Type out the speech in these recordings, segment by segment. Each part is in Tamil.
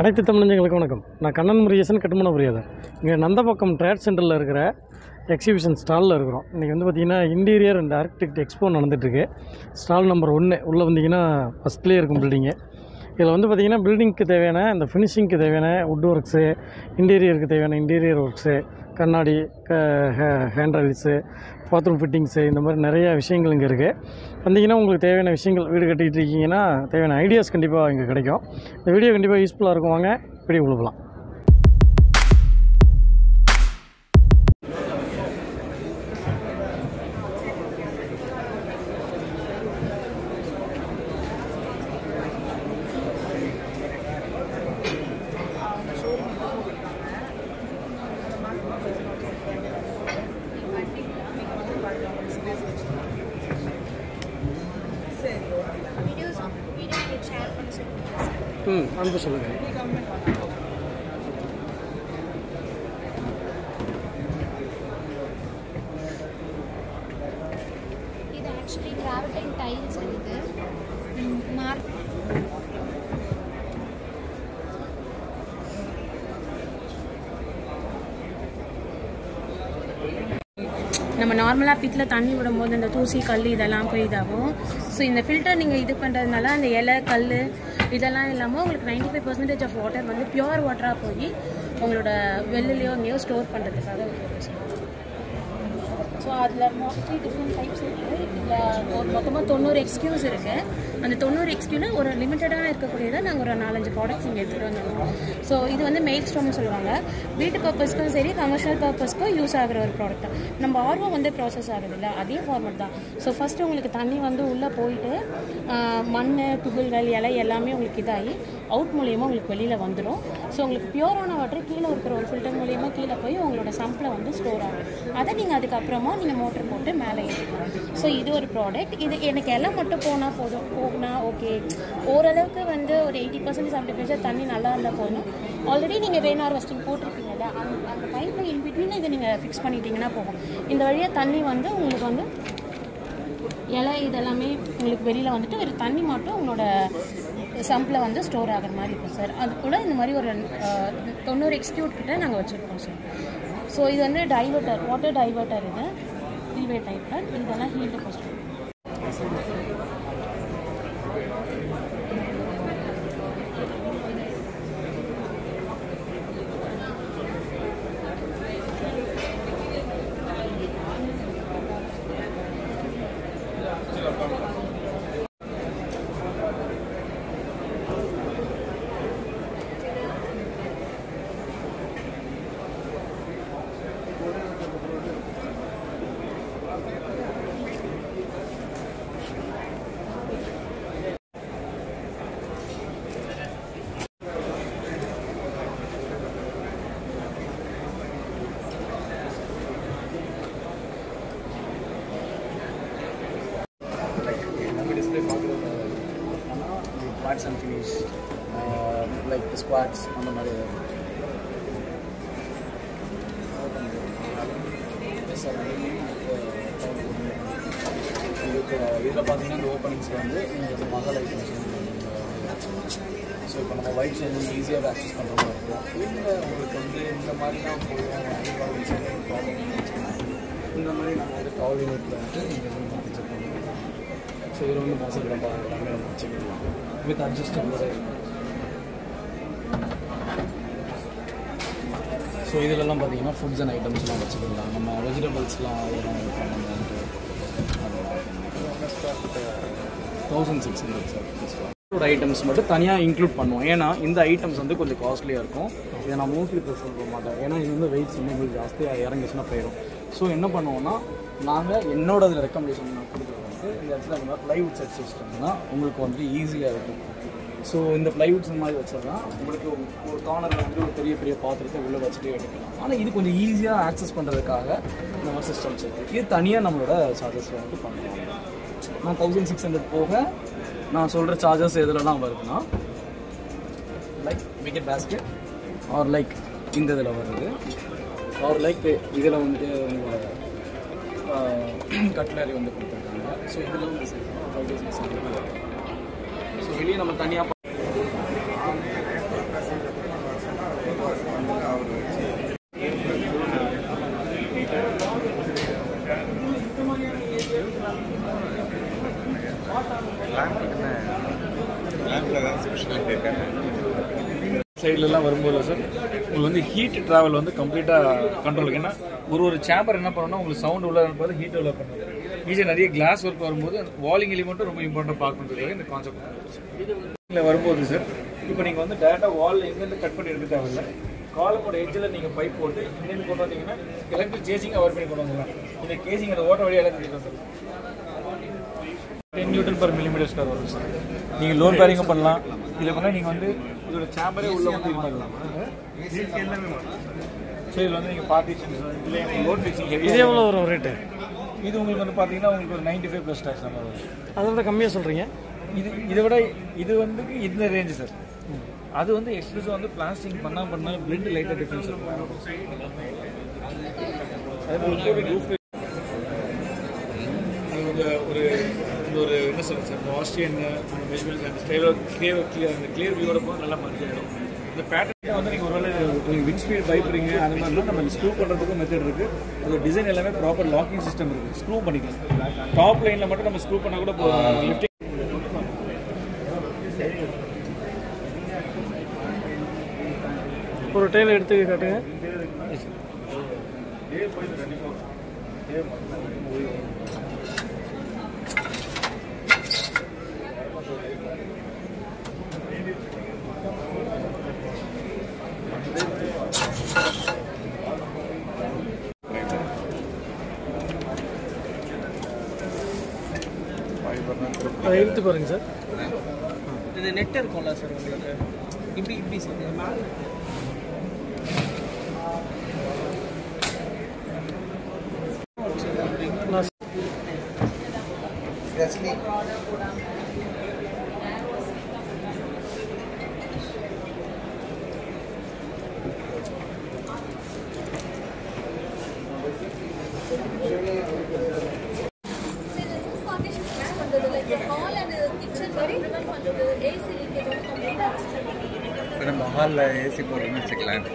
அனைத்து தமிழஞ்சங்களுக்கு வணக்கம். நான் கண்ணன் முருகேசன், கட்டுமான புரியாதர். இங்கே நந்தபக்கம் ட்ரேட் சென்டரில் இருக்கிற எக்ஸிபிஷன் ஸ்டாலில் இருக்கிறோம். இன்றைக்கி வந்து பார்த்திங்கன்னா இன்டீரியர் அண்ட் ஆர்கிடெக்ட் எக்ஸ்போ நடந்துகிட்ருக்கு. ஸ்டால் நம்பர் 1 உள்ளே வந்தீங்கன்னா ஃபஸ்ட்லேயே இருக்கும் பில்டிங்கு. இதில் வந்து பார்த்திங்கன்னா பில்டிங்க்கு தேவையான இந்த ஃபினிஷிங்க்கு தேவையான வுட் ஒர்க்ஸு, இன்டீரியருக்கு தேவையான இன்டீரியர் ஒர்க்ஸு, கண்ணாடி, ஹேண்ட் ரைல்ஸு, பாத்ரூம் ஃபிட்டிங்ஸு, இந்த மாதிரி நிறையா விஷயங்கள் இங்கே இருக்குது. வந்தீங்கன்னா உங்களுக்கு தேவையான விஷயங்கள், வீடு கட்டிகிட்டு இருக்கீங்கன்னா தேவையான ஐடியாஸ் கண்டிப்பாக இங்கே கிடைக்கும். இந்த வீடியோ கண்டிப்பாக யூஸ்ஃபுல்லாக இருக்கும். வாங்க வீடியோ கொடுக்கலாம். அனுப்ப சொல்லுங்கள். இது ஆக்சுவலி கிராவிடைன் டைல்ஸ் இது நம்ம நார்மலாக பித்தில் தண்ணி விடும்போது இந்த தூசி கல் இதெல்லாம் போய் இதாகும். ஸோ இந்த ஃபில்டர் நீங்கள் இது பண்ணுறதுனால அந்த இலை கல் இதெல்லாம் இல்லாமல் உங்களுக்கு 95% ஆஃப் வாட்டர் வந்து பியூர் வாட்டராக போய் உங்களோட வெள்ளிலையோ எங்கேயோ ஸ்டோர் பண்ணுறதுக்காக ஸோ அதில் மோஸ்ட்லி டிஃப்ரெண்ட் டைப்ஸ் இருக்குது. இதில் மொத்தமாக 90 எக்ஸ்கியூஸ் இருக்குது. அந்த 90 எக்ஸ்கியூவில் ஒரு லிமிட்டடாக இருக்கக்கூடியதை நாங்கள் ஒரு 4-5 ப்ராடக்ட்ஸ் இங்கே எடுத்துகிட்டு வந்துடுவோம். ஸோ இது வந்து மெயில் ஸ்டோம்னு சொல்லுவாங்க. வீட்டு பர்பஸ்க்கும் சரி கமர்ஷியல் பர்பஸ்க்கும் யூஸ் ஆகிற ஒரு ப்ராடக்ட். நம்ம ஆர்வம் வந்து ப்ராசஸ் ஆகுது இல்லை, அதே ஃபார்மேட் தான். ஸோ ஃபஸ்ட்டு உங்களுக்கு தண்ணி வந்து உள்ளே போயிட்டு மண் துகள்கள் இலை எல்லாமே உங்களுக்கு இதாகி அவுட் மூலியமாக உங்களுக்கு வெளியில் வந்துடும். ஸோ உங்களுக்கு பியூரான வாட்டர் கீழே இருக்கிற ஒரு ஃபில்டர் மூலியமாக கீழே போய் உங்களோட சம்பில் வந்து ஸ்டோர் ஆகும். அதை நீங்கள் அதுக்கப்புறமா நீங்கள் மோட்டர் போட்டு மேலே ஏற்றிக்கலாம். ஸோ இது ஒரு ப்ராடக்ட். இது எனக்கு எல்லாம் மட்டும் போனா ஓகே, ஓரளவுக்கு வந்து ஒரு 80% 70% தண்ணி நல்லா இருந்தால் போதும். ஆல்ரெடி நீங்கள் ரெயின் ஹார்வெஸ்டிங் போட்டிருப்பீங்கல்ல, அந்த பைப்பில் இன்பிட்வீன் இதை நீங்கள் ஃபிக்ஸ் பண்ணிட்டீங்கன்னா போகும். இந்த வழியாக தண்ணி வந்து உங்களுக்கு வந்து இலை இதெல்லாமே உங்களுக்கு வெளியில் வந்துட்டு ஒரு தண்ணி மட்டும் உங்களோட சம்பில் வந்து ஸ்டோர் ஆகிற மாதிரி இருக்கும் சார். அது கூட இந்த மாதிரி ஒரு 90 எக்ஸ்கியூட் கிட்ட நாங்கள் வச்சுருக்கோம் சார். ஸோ இது வந்து டைவர்ட்டர், வாட்டர் டைவர்ட்டர், இது 3-way டைவர்ட்டர். இதெல்லாம் heat first. Parts and finish, like the squats on the மாதிரி இதில் பார்த்தீங்கன்னா இந்த ஓப்பனிங்ஸ் வந்து நீங்கள் மகள் ஐட்டம்ஸ். ஸோ இப்போ நம்ம ஒயிட் ஷேட் வந்து ஈஸியாக ஆக்சஸ் பண்ணுற மாதிரி இருக்கும். இல்லை உங்களுக்கு வந்து இந்த மாதிரிலாம் போடுவோம், இந்த மாதிரி நம்ம வந்து டவல் யூனிட்டில் வந்து நீங்கள் வந்து செக் பண்ணுவோம். ஸோ இதில் வந்து மசாலா டப்பா எல்லாமே நம்ம வச்சுக்கலாம் வித் அட்ஜஸ்டபிள். ஸோ இதிலெல்லாம் பார்த்தீங்கன்னா ஃபுட்ஸ் அண்ட் ஐட்டம்ஸ்லாம் வச்சுக்கலாம். நம்ம வெஜிடபிள்ஸ்லாம் அதெல்லாம் பண்ணலான்ட்டு 1600 சார். ஃபுட் ஐட்டம்ஸ் மட்டும் தனியாக இன்க்ளூட் பண்ணுவோம். ஏன்னா இந்த ஐட்டம்ஸ் வந்து கொஞ்சம் காஸ்ட்லியாக இருக்கும். இதை நான் மோஸ்ட்லி ப்ரிஃபர் பண்ண மாட்டேன். ஏன்னா இது வந்து வெயிட்ஸ் வந்து உங்களுக்கு ஜாஸ்தியாக இறங்கிச்சுன்னா போயிடும். ஸோ என்ன பண்ணுவோன்னா, நாங்கள் என்னோட இதில் ரெக்கமெண்டேஷன் நான் கொடுக்குறது வந்து இந்த இடத்துல இந்த மாதிரி ப்ளைவுட் செட் சிஸ்டம்னா உங்களுக்கு வந்து ஈஸியாக இருக்கும். ஸோ இந்த ப்ளைவுட்ஸ் மாதிரி வச்சோம்னா உங்களுக்கு ஒரு கார்னரில் வந்து ஒரு பெரிய பெரிய பாத்திரத்தை உள்ளே வச்சுட்டே எடுக்கலாம். ஆனால் இது கொஞ்சம் ஈஸியாக ஆக்சஸ் பண்ணுறதுக்காக இந்த மாதிரி சிஸ்டம்ஸ் இருக்குது. இது தனியாக நம்மளோட சார்ஜஸில் வந்து பண்ணுவாங்க. நான் 1600 போக நான் சொல்கிற சார்ஜஸ் எதுலலாம் வருதுன்னா, like wicket basket or like இந்த இதில் வருது, ஆர் லைக் இதில் வந்து உங்கள் கட்லரி வந்து கொடுத்துருக்காங்க. ஸோ இதில் வந்து 5 to 6 ஸோ வெளியே நம்ம தனியாக சைட்லலாம் வரும்போது சார் உங்களுக்கு வந்து ஹீட் ட்ராவல் வந்து கம்ப்ளீட்டாக கண்ட்ரோல். ஏன்னா ஒரு சேம்பர் என்ன பண்ணணும்னா உங்களுக்கு சவுண்ட் உள்ள இருப்பது ஹீட் உள்ள பண்ணுறது. ஈஸியாக நிறைய கிளாஸ் ஒர்க் வரும்போது வாலிங் எலிமெண்ட்டும் ரொம்ப இம்பார்ட்டன்ட் பார்க்கணுன்றது இந்த கான்செப்ட் இதில் வரும்போது சார். இப்போ நீங்கள் வந்து டேரெக்டாக வால் எங்கேருந்து கட் பண்ணி எடுக்க தேவையில்லை. காலமோட எட்ஜில் நீங்கள் பைப் போட்டு இங்கேருந்து கொண்டு வந்தீங்கன்னா எலக்ட்ரிக் சேசிங் அவர் பண்ணி கொண்டு வந்துடலாம். இந்த கேசிங் அந்த ஓட்ட வழியாக எலக்ட்ரிக் சார் 10 Nm/mm வரும் சார். நீங்கள் லோட் பேரிங்கும் பண்ணலாம். இதில் பண்ணால் நீங்கள் வந்து இதோட சேம்பரே உள்ள வந்து இது பண்ணலாம். ஸோ இதில் வந்து நீங்கள் பார்ட்டிஷன்ஸ் இல்லை லோட் ஃபிக்ஸிங் ஹெவி. இது எவ்வளோ வரும் ரேட்டு? இது உங்களுக்கு வந்து பார்த்தீங்கன்னா உங்களுக்கு ஒரு 95+ டேக்ஸ் நம்ம வரும். அதை விட கம்மியாக சொல்கிறீங்க. இதை விட இது வந்து இந்த ரேஞ்சு சார். அது வந்து எக்ஸ்க்ளூசிவ் வந்து பிளாஸ்டிக் பண்ணால் பிளெண்ட் லைட்டாக டிஃப்ரென்ஸ் இருக்கும். அது ஒரு என்ன சொல்லுங்கள் சார், ஆஸ்ட்ரியன் மெஷர்மெண்ட்ஸ் அந்த ஸ்டைலோ கிளியர் வியூவோட போது நல்லா மர்ஜ் ஆகிடும். இந்த பேட்டர்ன் வந்து நீங்கள் ஒருவேளை விண்ட் ஸ்பீட் பைப்புறீங்க அந்த மாதிரிலாம் நம்ம ஸ்க்ரூ பண்ணுறதுக்கும் மெத்தட் இருக்குது. அதோட டிசைன் எல்லாமே ப்ராப்பர் லாக்கிங் சிஸ்டம் இருக்குது. ஸ்க்ரூ பண்ணிக்கலாம். டாப் லைனில் மட்டும் நம்ம ஸ்க்ரூ பண்ணால் கூட லிஃப்டிங். ஒரு டைல் எடுத்து காட்டுங்க. அதை எடுத்து பாருங்க சார். இது நெட் இருக்கும்ல சார் உங்களுக்கு இப்படி சார் நம்ம ஹாலில் ஏசி போடுறோம்னு வச்சுக்கலாம்.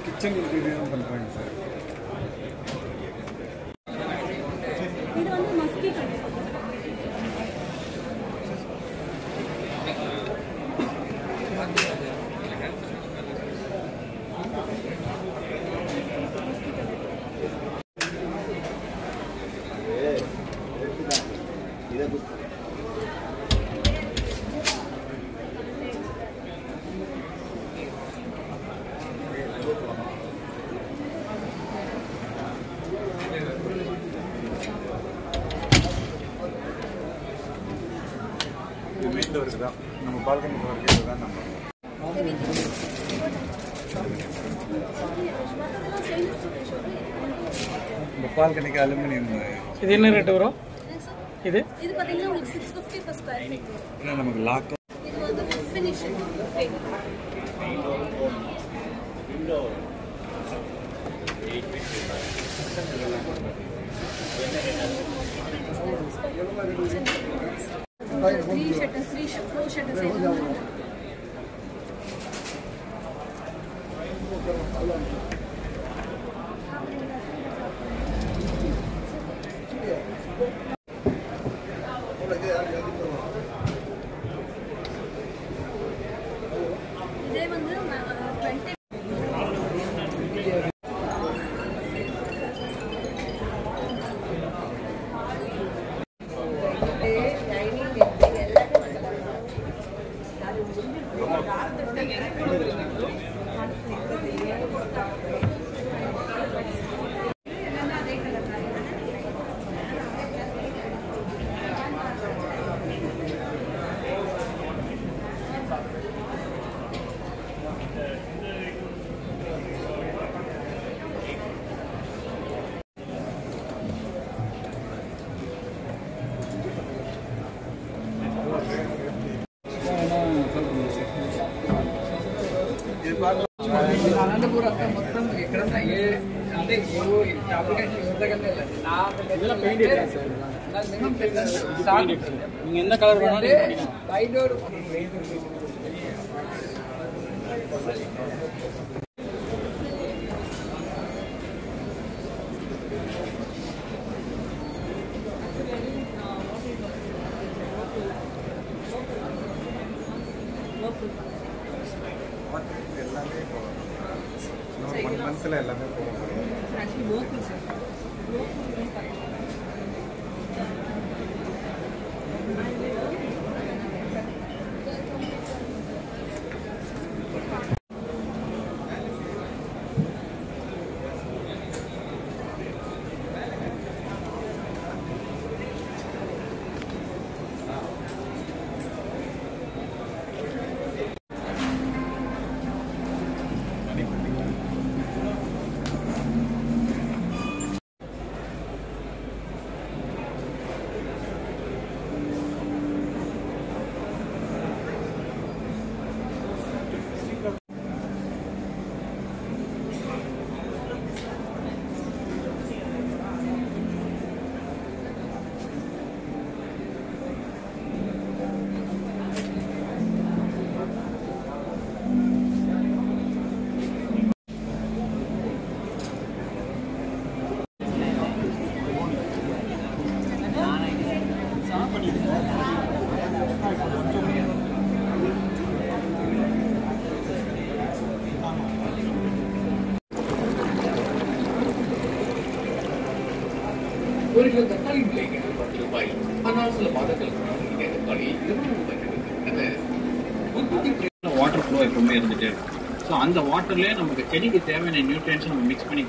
கிச்சன் இன்டீரியரும் பண்ணுறாங்க சார். இது வந்து மஸ்கிட்டோ மெயின் டோருக்கு தான் நம்ம பால்கனி டோருக்கு தான் நம்ம இந்த பால்கனிக்கு அலுமினியம். இது என்ன ரேட்டு வரும்? இது பார்த்தீங்கன்னா உங்களுக்கு 650 per square feet. ஏன்னா நமக்கு லாக் இது வந்து ஃபினிஷிங் த்ரீ ஃபோர் ஷட்டர்ஸ் இதே வந்து 20 అనంతపురం మొత్తం ఎక్కడన్నా ఏ అంటే ఏవో అప్లికేషన్ ఇంతకన్నా இதெல்லாம் பெயிண்ட் எடுக்கலாம் சார். நீங்கள் எந்த கலர் வேணாலும் బయట பட்ஜெட்டில் எல்லாமே போகும். Actually local sir. ஒரு கிலோ தக்காளி விலை ரூபாய். ஆனால் சில மாதங்களுக்கு முன்னாடி தக்காளி 20 ரூபாய். வாட்டர் ஃப்ளோ எப்பவுமே இருந்துட்டே இருக்கும். ஸோ அந்த வாட்டர்லேயே நமக்கு செடிக்கு தேவையான நியூட்ரியன்ஸ் நம்ம மிக்ஸ் பண்ணி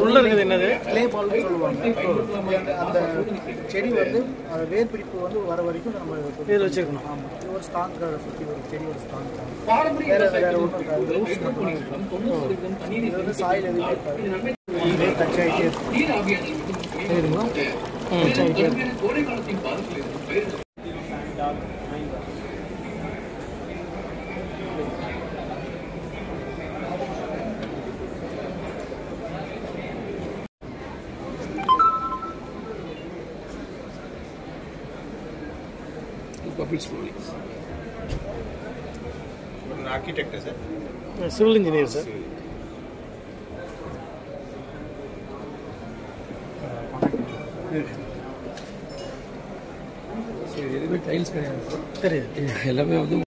உள்ள இருக்குது என்னது கிளே பால்னு சொல்லுவாங்க. அந்த செடி வந்து அந்த வேர் பிடிப்பு வந்து வர வரைக்கும் நம்ம இதில் வச்சுருக்கணும். ஆமாம், இது ஒரு ஸ்டாங்காக சுற்றி ஒரு செடியோட ஸ்டாங். பாரம்பரிய வேறு ஒன்றும் இது வந்து சாயில் எதுவுமே இருக்காது. டச் ஆகிட்டே இருக்கும். நீர் ஆவியாதல் கோடை காலத்தின் பாதிப்பில் இருக்கும் பயிர்கள் bubbles flowing. What an architect is it? Civil engineer sir. எதுவுமே டைல்ஸ் கிடையாது, தெரியுது. எல்லாமே வந்து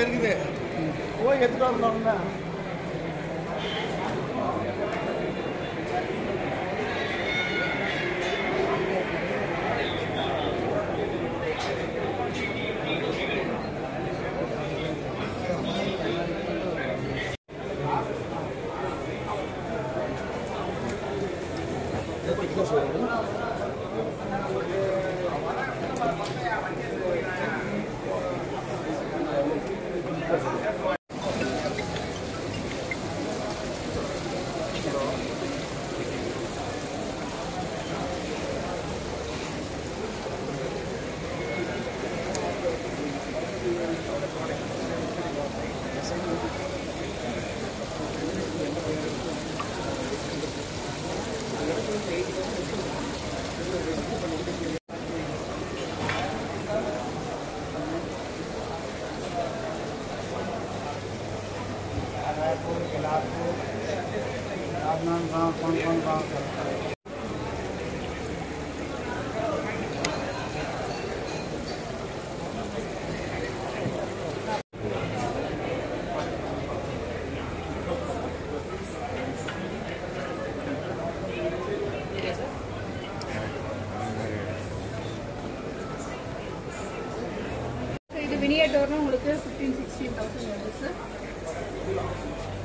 இருக்குது. போய் எடுத்துட்டு வரணும்னா வினியர் டோர்னா உங்களுக்கு 15-16,000 வருது சார்.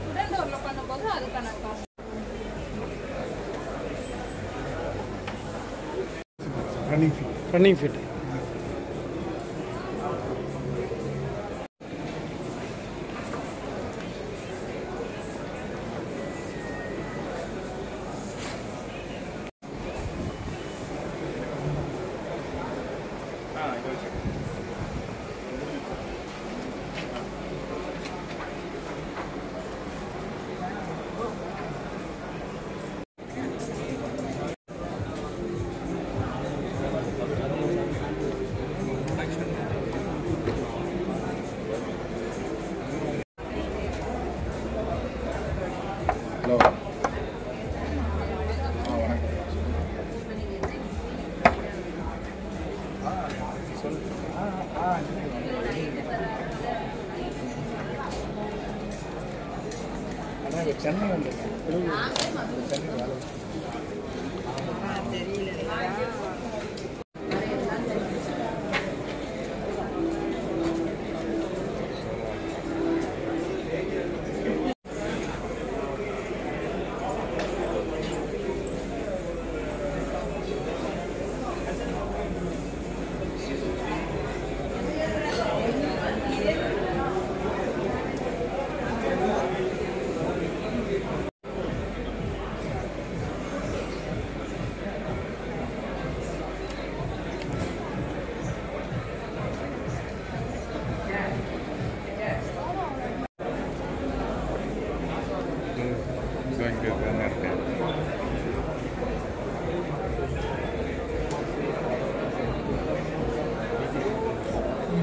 உடன் டோரில் பண்ணும்போது அதுக்கான காசு. ரன்னிங் ஃபீட் ஹலோ சென்னை வந்துருக்கேன். சென்னை வேலை. இங்கே தானே இருக்கேன்.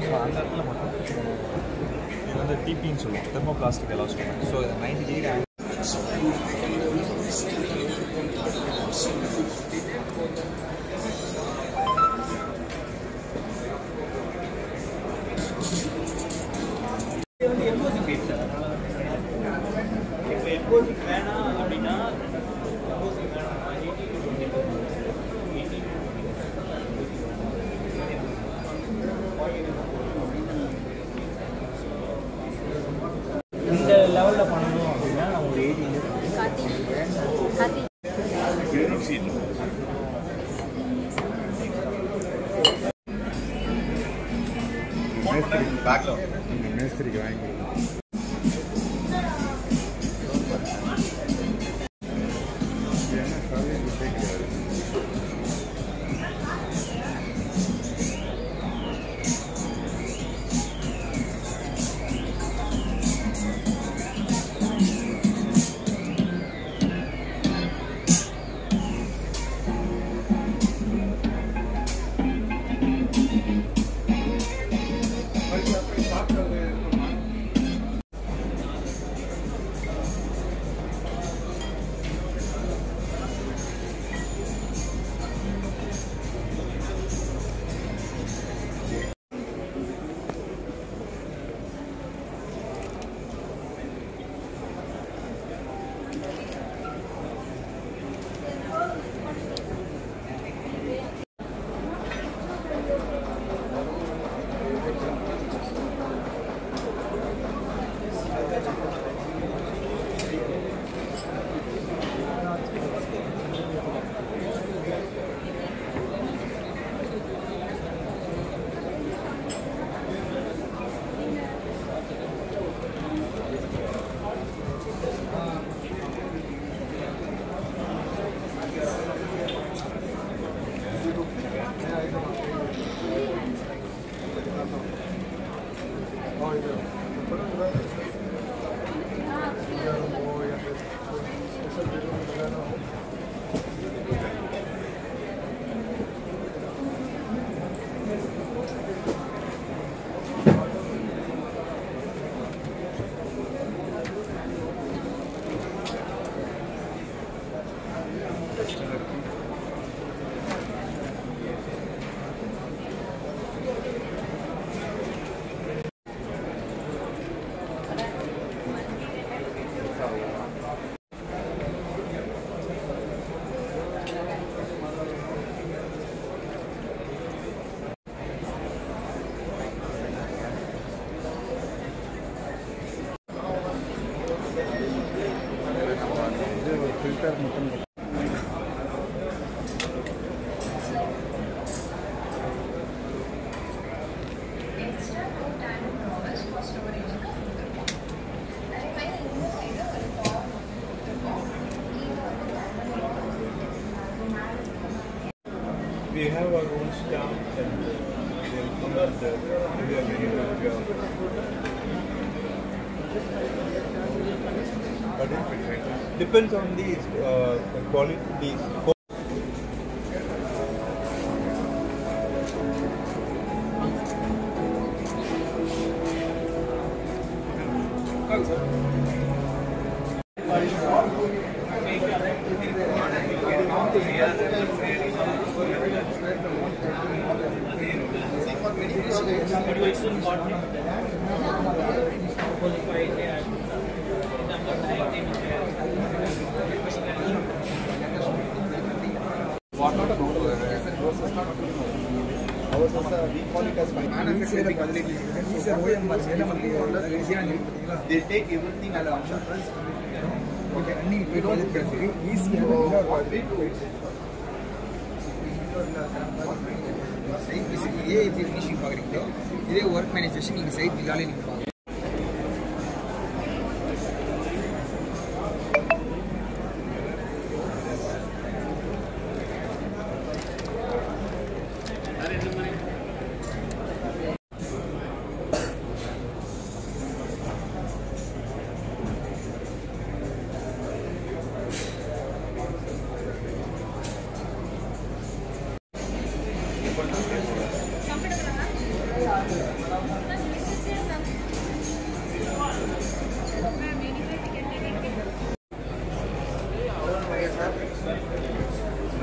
ஸோ அந்த இடத்துல மட்டும் இது வந்து டிபின்னு சொல்லுவோம், தெர்மோ பிளாஸ்டிக் எலாஸ்டிக். ஸோ இதை 90 டிகிரி வேணாம் அப்படின்னா இந்த லெவலில் பண்ணணும் அப்படின்னா அவங்க 80 மேஸ்திரிக்கு வாங்கி But it depends on the quality. They take everything as assurance. We don't easy. இதே எப்படி ஃபினிஷிங் பார்க்குறீங்களோ இதே ஒர்க் மேனேஜ்மெண்ட் நீங்கள் சைட் விழாலே நீங்கள் பார்க்கலாம்.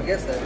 Yes, sir.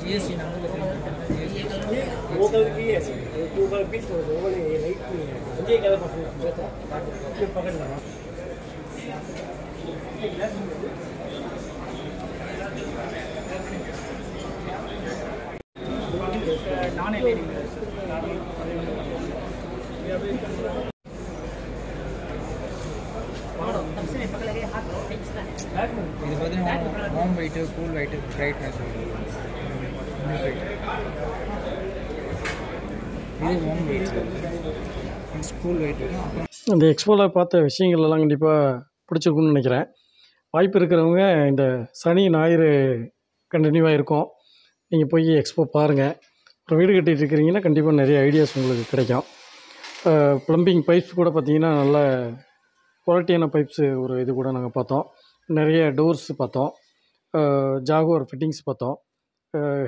GST இது பார்த்தீங்கன்னா home weight cool weight brightness இது ஹோம் வெயிட் கூல் வெயிட். இந்த எக்ஸ்போவில் பார்த்த விஷயங்கள் எல்லாம் கண்டிப்பாக பிடிச்சிருக்குன்னு நினைக்கிறேன். வாய்ப்பு இருக்கிறவங்க இந்த சனி ஞாயிறு கண்டினியூவாக இருக்கும், நீங்கள் போய் எக்ஸ்போ பாருங்கள். ஒரு வீடு கட்டிகிட்டு இருக்கிறீங்கன்னா கண்டிப்பாக நிறைய ஐடியாஸ் உங்களுக்கு கிடைக்கும். ப்ளம்பிங் பைப்ஸ் கூட பார்த்திங்கன்னா நல்ல குவாலிட்டியான பைப்ஸு ஒரு இது கூட நாங்கள் பார்த்தோம். நிறைய டோர்ஸ் பார்த்தோம், ஜாகுவார் ஃபிட்டிங்ஸ் பார்த்தோம்,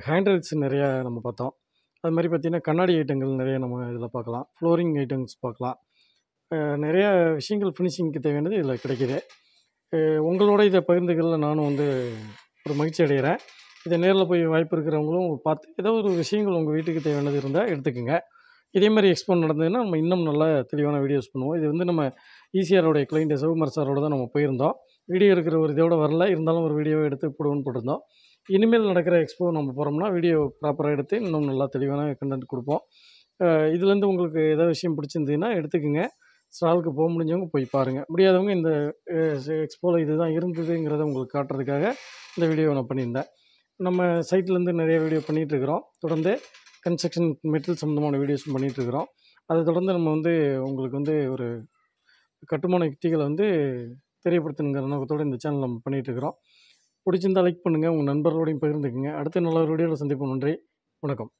ஹேண்டில்ஸ் நிறையா நம்ம பார்த்தோம். அது மாதிரி பார்த்திங்கன்னா கண்ணாடி ஐட்டங்கள் நிறைய நம்ம இதில் பார்க்கலாம், ஃப்ளோரிங் ஐட்டம்ஸ் பார்க்கலாம். நிறையா விஷயங்கள் ஃபினிஷிங்க்கு தேவையானது இதில் கிடைக்கிது. உங்களோட இதை பகிர்ந்துக்கிறதுல நானும் ஒரு மகிழ்ச்சி அடைகிறேன். இதை நேரில் போய் வாய்ப்பு இருக்கிறவங்களும் பார்த்து ஏதோ ஒரு விஷயங்கள் உங்கள் வீட்டுக்கு தேவையானது இருந்தால் எடுத்துக்கோங்க. இதே மாதிரி எக்ஸ்போ நடந்ததுன்னா நம்ம இன்னும் நல்லா தெளிவான வீடியோஸ் பண்ணுவோம். இது நம்ம ஈசிஆரோடைய கிளைண்ட் சிவகுமார் சாரோட தான் நம்ம போயிருந்தோம். வீடியோ இருக்கிற ஒரு இதோட வரல, இருந்தாலும் ஒரு வீடியோவை எடுத்து போடுவோன்னு போட்டிருந்தோம். இனிமேல் நடக்கிற எக்ஸ்போ நம்ம போகிறோம்னா வீடியோ ப்ராப்பராக எடுத்து இன்னும் நல்லா தெளிவான கண்டென்ட் கொடுப்போம். இதுலேருந்து உங்களுக்கு ஏதாவது விஷயம் பிடிச்சிருந்ததுன்னா எடுத்துக்கோங்க. ஸ்டாலுக்கு போக முடிஞ்சவங்க போய் பாருங்கள், முடியாதவங்க இந்த எக்ஸ்போவில் இது தான் இருந்ததுங்கிறத உங்களுக்கு காட்டுறதுக்காக இந்த வீடியோவை நான் பண்ணியிருந்தேன். நம்ம சைட்லேருந்து நிறைய வீடியோ பண்ணிகிட்ருக்குறோம். தொடர்ந்து கன்ஸ்ட்ரக்ஷன் மெட்டீரியல் சம்மந்தமான வீடியோஸும் பண்ணிகிட்ருக்குறோம். அதை தொடர்ந்து நம்ம உங்களுக்கு ஒரு கட்டுமான யுக்திகளை தெரியப்படுத்தணுங்கிற நோக்கத்தோடு இந்த சேனல் நம்ம பண்ணிகிட்ருக்குறோம். பிடிச்சிருந்தால் லைக் பண்ணுங்கள், உங்கள் நண்பர்களோடையும் பகிர்ந்துக்குங்க. அடுத்த நல்ல ஒரு வீடியோவில் சந்திப்போம். நன்றி, வணக்கம்.